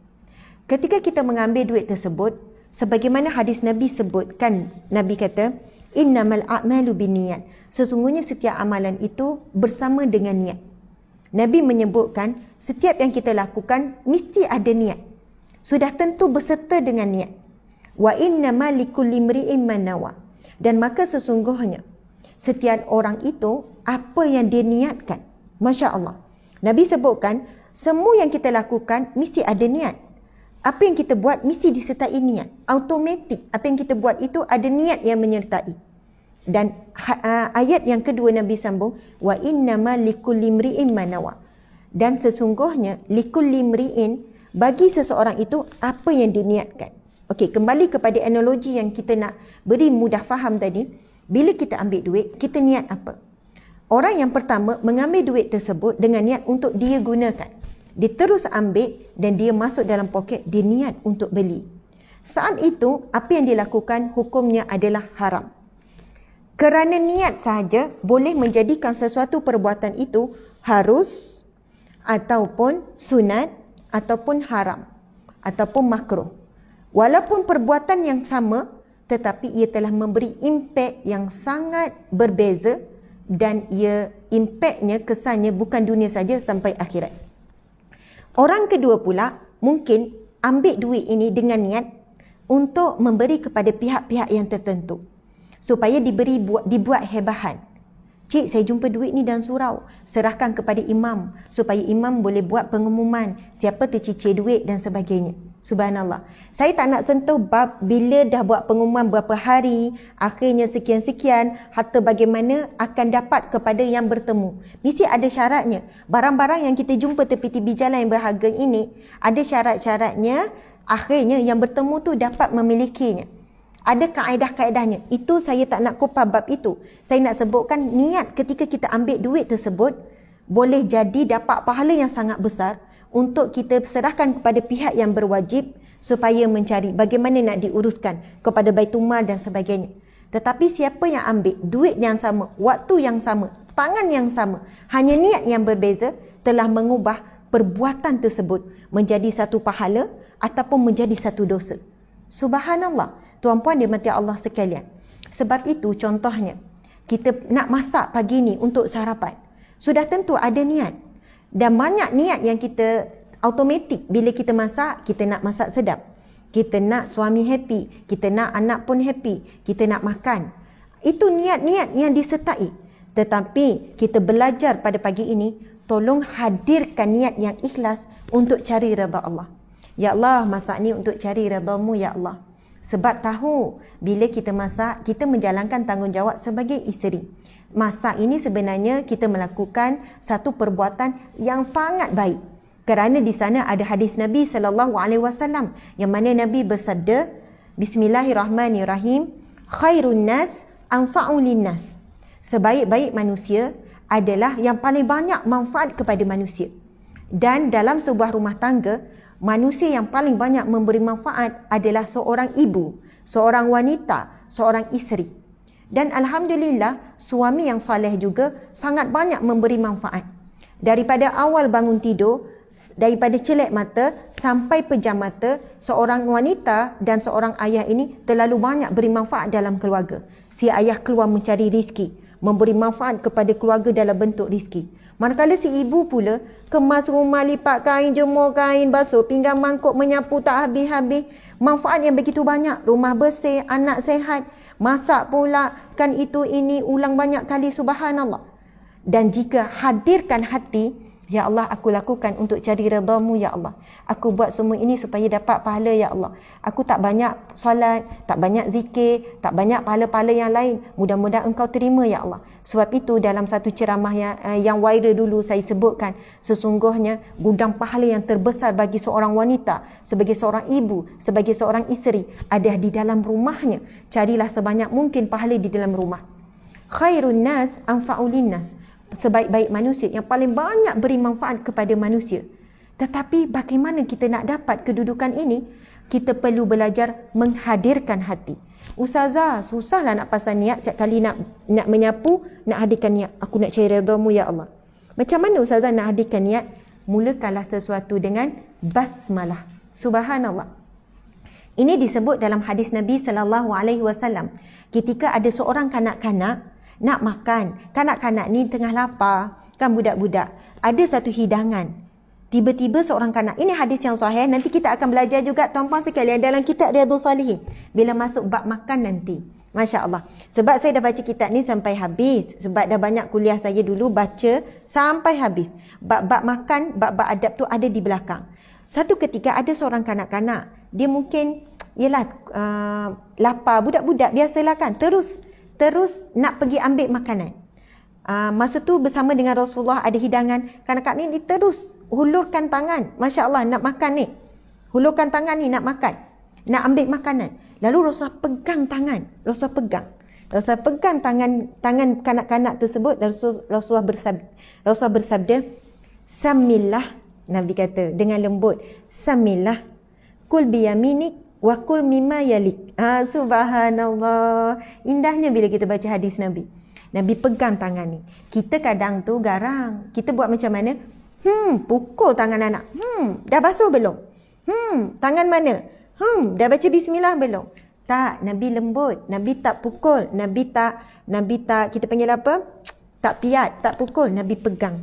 Ketika kita mengambil duit tersebut, sebagaimana hadis Nabi sebutkan, Nabi kata, innamal a'malu binniyat. Sesungguhnya setiap amalan itu bersama dengan niat. Nabi menyebutkan setiap yang kita lakukan mesti ada niat. Sudah tentu berserta dengan niat. Wa innamal likulli imri'in ma nawa. Dan maka sesungguhnya setiap orang itu apa yang dia niatkan. Masya-Allah. Nabi sebutkan semua yang kita lakukan mesti ada niat. Apa yang kita buat mesti disertai niat. Automatik. Apa yang kita buat itu ada niat yang menyertai. Dan ayat yang kedua Nabi sambung, wa innama likulli imri'in ma nawa. Dan sesungguhnya likulli imri'in, bagi seseorang itu apa yang diniatkan. Okey, kembali kepada analogi yang kita nak beri mudah faham tadi. Bila kita ambil duit, kita niat apa? Orang yang pertama mengambil duit tersebut dengan niat untuk dia gunakan. Dia terus ambil dan dia masuk dalam poket, dia niat untuk beli. Saat itu, apa yang dilakukan hukumnya adalah haram. Kerana niat sahaja boleh menjadikan sesuatu perbuatan itu harus, ataupun sunat, ataupun haram, ataupun makruh. Walaupun perbuatan yang sama, tetapi ia telah memberi impak yang sangat berbeza, dan impaknya, kesannya bukan dunia saja sampai akhirat. Orang kedua pula mungkin ambil duit ini dengan niat untuk memberi kepada pihak-pihak yang tertentu supaya dibuat hebahan. Cik, saya jumpa duit ni dalam surau, serahkan kepada imam supaya imam boleh buat pengumuman siapa tercicir duit dan sebagainya. Subhanallah. Saya tak nak sentuh bab bila dah buat pengumuman berapa hari, akhirnya sekian-sekian, harta bagaimana akan dapat kepada yang bertemu. Mesti ada syaratnya. Barang-barang yang kita jumpa tepi tepi jalan yang berharga ini, ada syarat-syaratnya, akhirnya yang bertemu tu dapat memilikinya. Ada kaedah-kaedahnya. Itu saya tak nak kupas bab itu. Saya nak sebutkan niat ketika kita ambil duit tersebut, boleh jadi dapat pahala yang sangat besar. untuk kita serahkan kepada pihak yang berwajib supaya mencari bagaimana nak diuruskan kepada Baitul Mal dan sebagainya. Tetapi siapa yang ambil duit yang sama, waktu yang sama, tangan yang sama, hanya niat yang berbeza, telah mengubah perbuatan tersebut menjadi satu pahala ataupun menjadi satu dosa. Subhanallah, tuan-puan dimati Allah sekalian. Sebab itu contohnya, kita nak masak pagi ni untuk sarapan, sudah tentu ada niat. Dan banyak niat yang kita automatik bila kita masak, kita nak masak sedap. Kita nak suami happy, kita nak anak pun happy, kita nak makan. Itu niat-niat yang disertai. Tetapi kita belajar pada pagi ini, tolong hadirkan niat yang ikhlas untuk cari redha Allah. Ya Allah, masak ni untuk cari redha-Mu ya Allah. Sebab tahu bila kita masak, kita menjalankan tanggungjawab sebagai isteri. Masak ini sebenarnya kita melakukan satu perbuatan yang sangat baik. Kerana di sana ada hadis Nabi SAW yang mana Nabi bersabda, Bismillahirrahmanirrahim, khairun nas anfa'u linnas. Sebaik-baik manusia adalah yang paling banyak manfaat kepada manusia. Dan dalam sebuah rumah tangga, manusia yang paling banyak memberi manfaat adalah seorang ibu, seorang wanita, seorang isteri. Dan alhamdulillah, suami yang soleh juga sangat banyak memberi manfaat. Daripada awal bangun tidur, daripada celak mata sampai pejam mata, seorang wanita dan seorang ayah ini terlalu banyak beri manfaat dalam keluarga. Si ayah keluar mencari rizki, memberi manfaat kepada keluarga dalam bentuk rizki. Manakala si ibu pula kemas rumah, lipat kain, jemur kain, basuh pinggan, mangkuk, menyapu tak habis-habis. Manfaat yang begitu banyak. Rumah bersih, anak sehat, masak pula, kan itu ini, ulang banyak kali, subhanallah. Dan jika hadirkan hati, ya Allah, aku lakukan untuk cari redha-Mu ya Allah. Aku buat semua ini supaya dapat pahala ya Allah. Aku tak banyak solat, tak banyak zikir, tak banyak pahala-pahala yang lain. Mudah-mudahan Engkau terima ya Allah. Sebab itu dalam satu ceramah yang viral dulu saya sebutkan, sesungguhnya gudang pahala yang terbesar bagi seorang wanita, sebagai seorang ibu, sebagai seorang isteri, ada di dalam rumahnya. Carilah sebanyak mungkin pahala di dalam rumah. Khairun nas anfa'u linnas. Sebaik-baik manusia yang paling banyak beri manfaat kepada manusia. Tetapi bagaimana kita nak dapat kedudukan ini? Kita perlu belajar menghadirkan hati. Ustazah, susahlah nak pasang niat. Setiap kali nak menyapu, nak hadirkan niat. Aku nak cari redha-Mu ya Allah. Macam mana Ustazah nak hadirkan niat? Mulakanlah sesuatu dengan basmalah. Subhanallah. Ini disebut dalam hadis Nabi SAW. Ketika ada seorang kanak-kanak nak makan. Kanak-kanak ni tengah lapar. Kan budak-budak. Ada satu hidangan. Tiba-tiba seorang kanak. Ini hadis yang sahih. Nanti kita akan belajar juga tuan-puan sekalian dalam kitab Riyadhus Salihin. Bila masuk bab makan nanti. Masya Allah. Sebab saya dah baca kitab ni sampai habis. Sebab dah banyak kuliah saya dulu baca sampai habis. Bab-bab makan, bab-bab adab tu ada di belakang. Satu ketika ada seorang kanak-kanak. Dia mungkin, lapar. Budak-budak biasalah kan. Terus nak pergi ambil makanan. Masa tu bersama dengan Rasulullah ada hidangan. Kanak-kanak ni terus hulurkan tangan. Masya Allah, nak makan ni. Hulurkan tangan ni nak makan. Nak ambil makanan. Lalu Rasulullah pegang tangan. Rasulullah pegang tangan kanak-kanak tersebut. Rasulullah bersabda, Samillah, Nabi kata dengan lembut, Samillah, kul biyaminik, wa kul mimma yalik. Subhanallah. Indahnya bila kita baca hadis Nabi. Nabi pegang tangan ni. Kita kadang tu garang. Kita buat macam mana? Pukul tangan anak. Dah basuh belum? Tangan mana? Dah baca bismillah belum? Tak, Nabi lembut. Nabi tak pukul. Nabi tak kita panggil apa? Tak piat, tak pukul. Nabi pegang.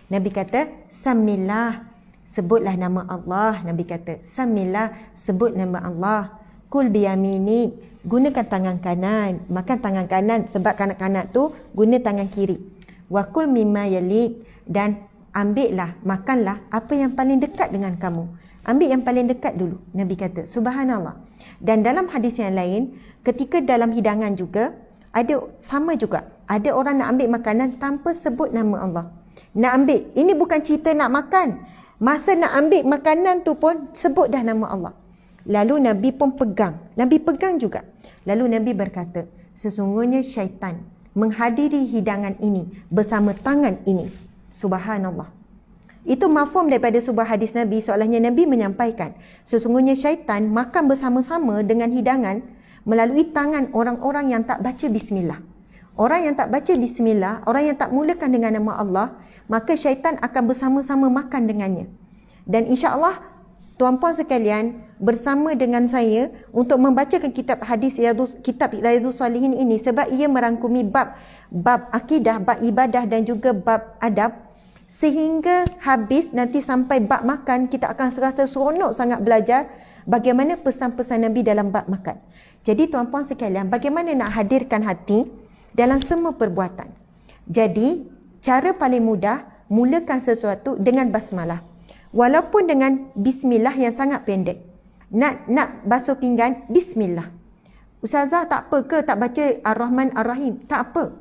Nabi kata, Samillah. Sebutlah nama Allah. Nabi kata, Samillah, sebut nama Allah. Kul biyaminik, gunakan tangan kanan. Makan tangan kanan sebab kanak-kanak tu guna tangan kiri. Wa kul mimma yalik, dan ambillah, makanlah apa yang paling dekat dengan kamu. Ambil yang paling dekat dulu. Nabi kata, subhanallah. Dan dalam hadis yang lain, ketika dalam hidangan juga, sama juga. Ada orang nak ambil makanan tanpa sebut nama Allah. Nak ambil, ini bukan cerita nak makan. Masa nak ambil makanan tu pun sebut dah nama Allah. Lalu Nabi pun pegang. Nabi pegang juga. Lalu Nabi berkata, sesungguhnya syaitan menghadiri hidangan ini bersama tangan ini. Subhanallah. Itu mafhum daripada sebuah hadis Nabi, seolahnya Nabi menyampaikan sesungguhnya syaitan makan bersama-sama dengan hidangan melalui tangan orang-orang yang tak baca bismillah. Orang yang tak baca bismillah, orang yang tak mulakan dengan nama Allah, maka syaitan akan bersama-sama makan dengannya. Dan insya-Allah tuan-puan sekalian bersama dengan saya untuk membacakan kitab Riyadhus Salihin ini, sebab ia merangkumi bab akidah, bab ibadah dan juga bab adab, sehingga habis nanti sampai bab makan, kita akan rasa seronok sangat belajar bagaimana pesan-pesan Nabi dalam bab makan. Jadi tuan-puan sekalian, bagaimana nak hadirkan hati dalam semua perbuatan? Jadi cara paling mudah, mulakan sesuatu dengan basmalah. Walaupun dengan bismillah yang sangat pendek. Nak basuh pinggan, bismillah. Ustazah tak apa ke tak baca Ar-Rahman Ar-Rahim? Tak apa.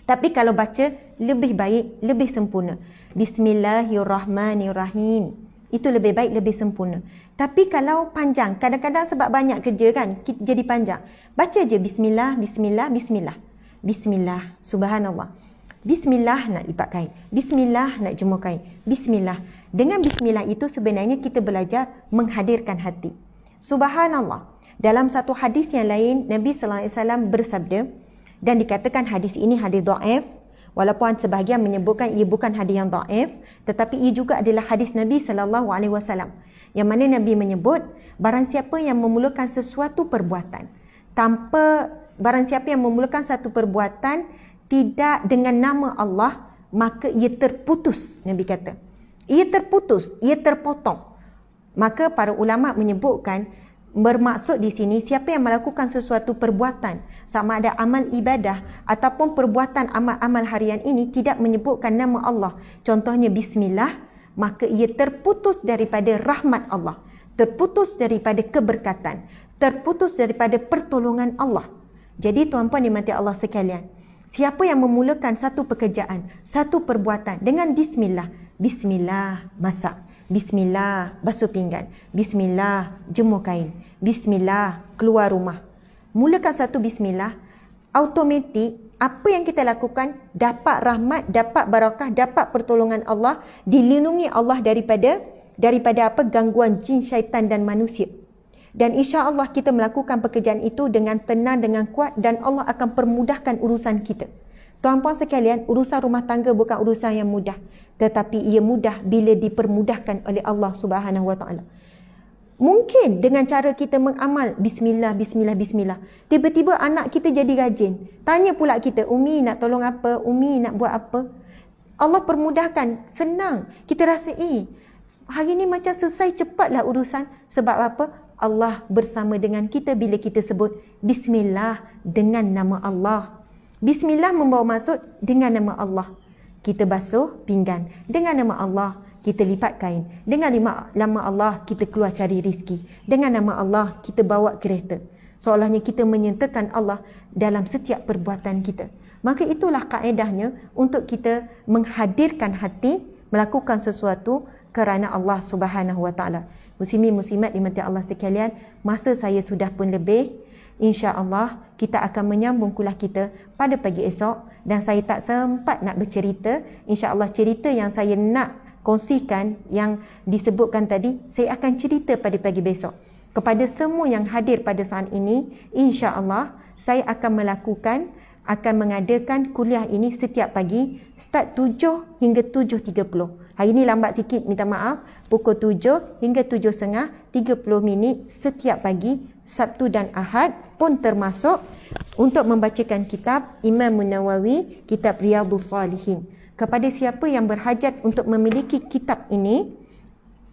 Tapi kalau baca, lebih baik, lebih sempurna. Bismillahirrahmanirrahim. Itu lebih baik, lebih sempurna. Tapi kalau panjang, kadang-kadang sebab banyak kerja kan, kita jadi panjang. Baca je bismillah, bismillah, bismillah. Bismillah, subhanallah. Bismillah nak lipat kain. Bismillah nak jemur kain. Bismillah. Dengan bismillah itu sebenarnya kita belajar menghadirkan hati. Subhanallah. Dalam satu hadis yang lain, Nabi SAW bersabda, dan dikatakan hadis ini hadis dhaif, walaupun sebahagian menyebutkan ia bukan hadis yang dhaif, tetapi ia juga adalah hadis Nabi SAW, yang mana Nabi menyebut, barang siapa yang memulakan sesuatu perbuatan barang siapa yang memulakan satu perbuatan tidak dengan nama Allah, maka ia terputus. Nabi kata ia terputus, ia terpotong. Maka para ulama menyebutkan, bermaksud di sini siapa yang melakukan sesuatu perbuatan, sama ada amal ibadah ataupun perbuatan amal-amal harian ini tidak menyebutkan nama Allah, contohnya bismillah, maka ia terputus daripada rahmat Allah, terputus daripada keberkatan, terputus daripada pertolongan Allah. Jadi tuan-puan dimati Allah sekalian, siapa yang memulakan satu pekerjaan, satu perbuatan dengan bismillah, bismillah masak, bismillah basuh pinggan, bismillah jemur kain, bismillah keluar rumah, mulakan satu bismillah, automatik apa yang kita lakukan dapat rahmat, dapat barakah, dapat pertolongan Allah, dilindungi Allah daripada apa gangguan jin, syaitan dan manusia. Dan insya-Allah kita melakukan pekerjaan itu dengan tenang, dengan kuat, dan Allah akan permudahkan urusan kita. Tuan-puan sekalian, urusan rumah tangga bukan urusan yang mudah, tetapi ia mudah bila dipermudahkan oleh Allah Subhanahu Wa Taala. Mungkin dengan cara kita mengamal bismillah, bismillah, bismillah, tiba-tiba anak kita jadi rajin. Tanya pula kita, Umi nak tolong apa? Umi nak buat apa? Allah permudahkan, senang. Kita rasa, hari ni macam selesai cepatlah urusan. Sebab apa? Allah bersama dengan kita bila kita sebut bismillah dengan nama Allah. Bismillah membawa maksud dengan nama Allah. Kita basuh pinggan dengan nama Allah, kita lipat kain dengan nama Allah, kita keluar cari rezeki dengan nama Allah, kita bawa kereta. Seolahnya kita menyertakan Allah dalam setiap perbuatan kita. Maka itulah kaedahnya untuk kita menghadirkan hati melakukan sesuatu kerana Allah Subhanahu Wa Taala. Muslimin muslimat dimati Allah sekalian, masa saya sudah pun lebih. InsyaAllah kita akan menyambung kuliah kita pada pagi esok, dan saya tak sempat nak bercerita. InsyaAllah cerita yang saya nak kongsikan yang disebutkan tadi, saya akan cerita pada pagi besok. Kepada semua yang hadir pada saat ini, insyaAllah saya akan mengadakan kuliah ini setiap pagi, start 7 hingga 7.30. Hari ini lambat sikit, minta maaf. Pukul 7 hingga 7.30, 30 minit setiap pagi, Sabtu dan Ahad pun termasuk, untuk membacakan kitab Imam Nawawi, kitab Riyadhus Salihin. Kepada siapa yang berhajat untuk memiliki kitab ini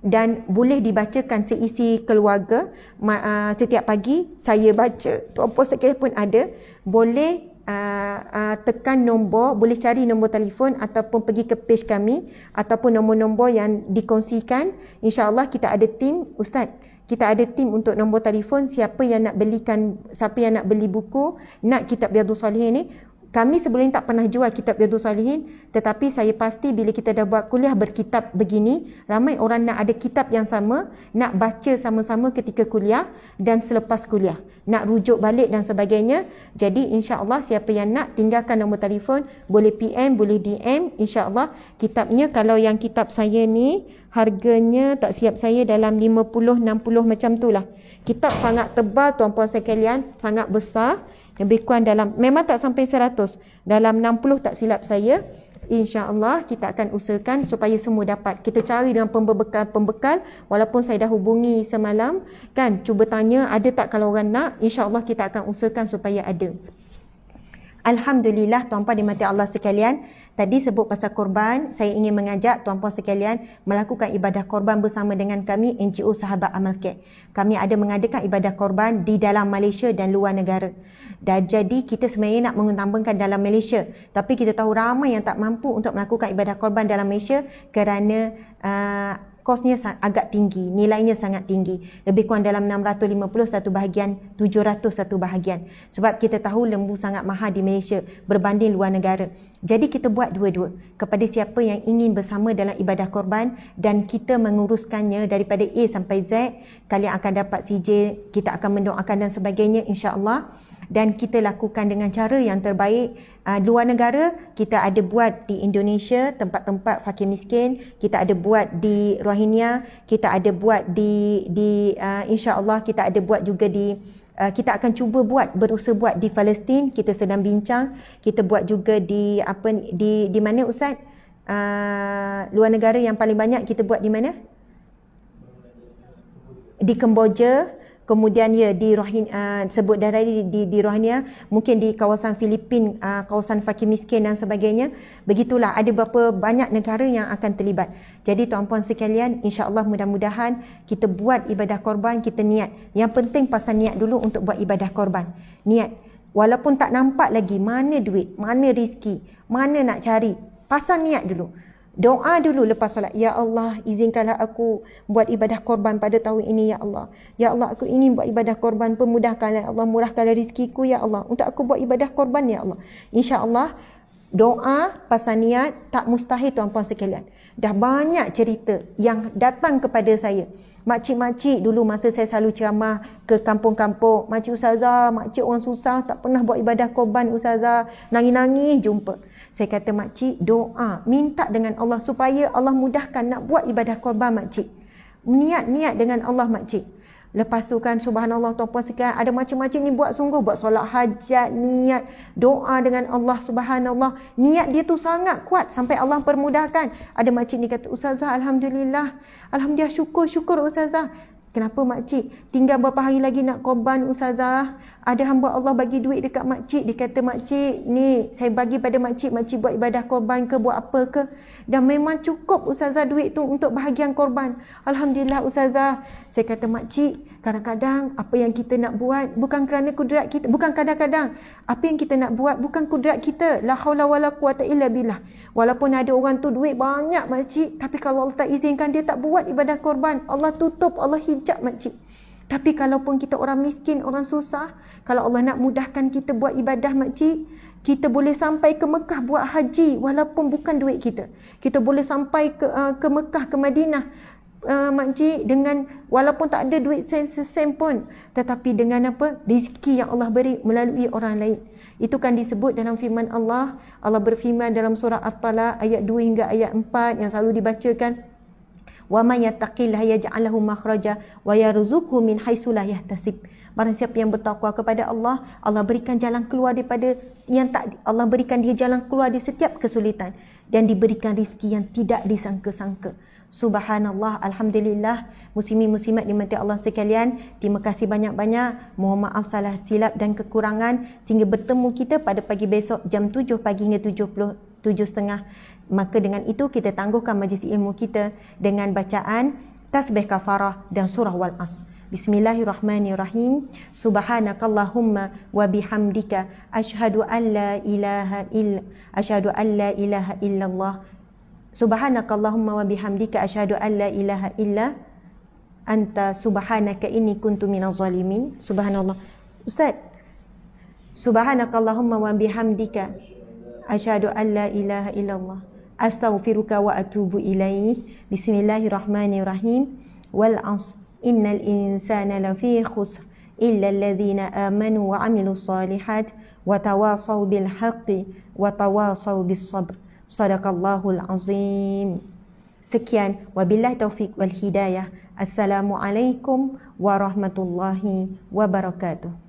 dan boleh dibacakan seisi keluarga, setiap pagi saya baca, tuan-puan sekalian pun ada, boleh tekan nombor, boleh cari nombor telefon ataupun pergi ke page kami ataupun nombor-nombor yang dikongsikan. InsyaAllah kita ada tim, Ustaz, kita ada tim untuk nombor telefon. Siapa yang nak beli buku, nak kitab Riyadhus Salihin ni, Kami sebelum ni tak pernah jual kitab Riyadhus Salihin, tetapi saya pasti bila kita dah buat kuliah berkitab begini, ramai orang nak ada kitab yang sama, nak baca sama-sama ketika kuliah dan selepas kuliah, nak rujuk balik dan sebagainya. Jadi insya-Allah siapa yang nak, tinggalkan nombor telefon, boleh PM, boleh DM. Insya-Allah kitabnya, kalau yang kitab saya ni harganya tak siap saya dalam 50-60 macam tu lah. Kitab sangat tebal tuan-puan sekalian, sangat besar. Lebih kurang dalam, memang tak sampai 100, dalam 60 tak silap saya. InsyaAllah kita akan usahakan supaya semua dapat. Kita cari dengan pembekal, walaupun saya dah hubungi semalam kan, cuba tanya ada tak kalau orang nak. InsyaAllah kita akan usahakan supaya ada. Alhamdulillah tuan-puan dimati Allah sekalian, tadi sebut pasal korban, saya ingin mengajak tuan-puan sekalian melakukan ibadah korban bersama dengan kami NGO Sahabat Amal Care. Kami ada mengadakan ibadah korban di dalam Malaysia dan luar negara. Dan jadi kita sebenarnya nak mengutamakan dalam Malaysia, tapi kita tahu ramai yang tak mampu untuk melakukan ibadah korban dalam Malaysia kerana kosnya agak tinggi, nilainya sangat tinggi. Lebih kurang dalam 650 satu bahagian, 700 satu bahagian. Sebab kita tahu lembu sangat mahal di Malaysia berbanding luar negara. Jadi kita buat dua-dua. Kepada siapa yang ingin bersama dalam ibadah korban dan kita menguruskannya daripada A sampai Z, kalian akan dapat sijil, kita akan mendoakan dan sebagainya insya-Allah. Dan kita lakukan dengan cara yang terbaik. Luar negara kita ada buat di Indonesia, tempat-tempat fakir miskin, kita ada buat di Rohingya, kita ada buat di insya-Allah kita ada buat juga di kita akan cuba berusaha buat di Palestin. Kita sedang bincang. Kita buat juga di di mana Ustaz? Luar negara yang paling banyak kita buat di mana? Di Kemboja. Kemudian ya di Rohingya, sebut dah tadi di Rohingya, mungkin di kawasan Filipin, kawasan fakir miskin dan sebagainya. Begitulah, ada berapa banyak negara yang akan terlibat. Jadi tuan-puan sekalian, insya-Allah mudah-mudahan kita buat ibadah korban, kita niat. Yang penting pasal niat dulu untuk buat ibadah korban. Niat. Walaupun tak nampak lagi mana duit, mana rezeki, mana nak cari, pasal niat dulu. Doa dulu lepas solat. Ya Allah, izinkanlah aku buat ibadah korban pada tahun ini ya Allah. Ya Allah, aku ingin buat ibadah korban, pemudahkanlah ya Allah, murahkanlah rezekiku ya Allah untuk aku buat ibadah korban ya Allah. Insya-Allah doa pasal niat tak mustahil tuan-puan sekalian. Dah banyak cerita yang datang kepada saya. Makcik-makcik dulu masa saya selalu ceramah ke kampung-kampung, makcik ustazah, makcik orang susah tak pernah buat ibadah korban ustazah, nangis-nangis jumpa. Saya kata makcik doa, minta dengan Allah supaya Allah mudahkan nak buat ibadah korban makcik. Niat-niat dengan Allah makcik. Lepas tu kan subhanallah tuan-puan sekalian, ada macam-macam ni buat sungguh, buat solat hajat, niat, doa dengan Allah subhanallah. Niat dia tu sangat kuat sampai Allah permudahkan. Ada makcik ni kata, ustazah alhamdulillah, alhamdulillah syukur ustazah. Kenapa makcik? Tinggal berapa hari lagi nak korban ustazah. Ada hamba Allah bagi duit dekat makcik. Dia kata makcik ni saya bagi pada makcik. Makcik buat ibadah korban ke buat apa ke. Dan memang cukup ustazah duit tu untuk bahagian korban. Alhamdulillah ustazah. Saya kata makcik, kadang-kadang apa yang kita nak buat bukan kerana kudrat kita. Bukan kadang-kadang. Apa yang kita nak buat bukan kudrat kita. La haula wala quwata illa billah. Walaupun ada orang tu duit banyak makcik. Tapi kalau Allah tak izinkan dia tak buat ibadah korban. Allah tutup, Allah hijab makcik. Tapi kalaupun kita orang miskin, orang susah, kalau Allah nak mudahkan kita buat ibadah makcik, kita boleh sampai ke Mekah buat haji walaupun bukan duit kita. Kita boleh sampai ke Mekah, ke Madinah makcik dengan walaupun tak ada duit sen pun, tetapi dengan apa? Rezeki yang Allah beri melalui orang lain. Itu kan disebut dalam firman Allah. Allah berfirman dalam surah At-Talaq ayat 2 hingga ayat 4 yang selalu dibacakan. Wa may yattaqillaha yaj'al lahu makhraja wa yarzuqhu min haitsu la yahtasib. Barang siapa yang bertakwa kepada Allah, Allah berikan jalan keluar daripada yang tak, Allah berikan dia jalan keluar di setiap kesulitan dan diberikan rezeki yang tidak disangka-sangka. Subhanallah, alhamdulillah, muslimin muslimat dimati Allah sekalian, terima kasih banyak-banyak. Mohon maaf salah silap dan kekurangan sehingga bertemu kita pada pagi besok jam 7 pagi hingga 7:30. Maka dengan itu kita tangguhkan majlis ilmu kita dengan bacaan tasbih kafarah dan surah wal as. Bismillahirrahmanirrahim. Subhanakallahumma wa bihamdika asyhadu an la ilaha illallah. Subhanakallahumma wa bihamdika asyhadu an la ilaha illa anta subhanaka inni kuntu minaz zalimin. Subhanallah. Ustaz, Subhanakallahumma wa bihamdika asyhadu an la ilaha illallah astaghfiruka wa atubu ilaih. Bismillahirrahmanirrahim. Wal 'asr innal insana lafi khusr illa alladhina amanu wa 'amilus solihat wa tawasaw bil haqqi wa tawasaw bis sabr. Shadaqallahul azim. Sekian, wabillahi taufiq wal hidayah. Assalamualaikum warahmatullahi wabarakatuh.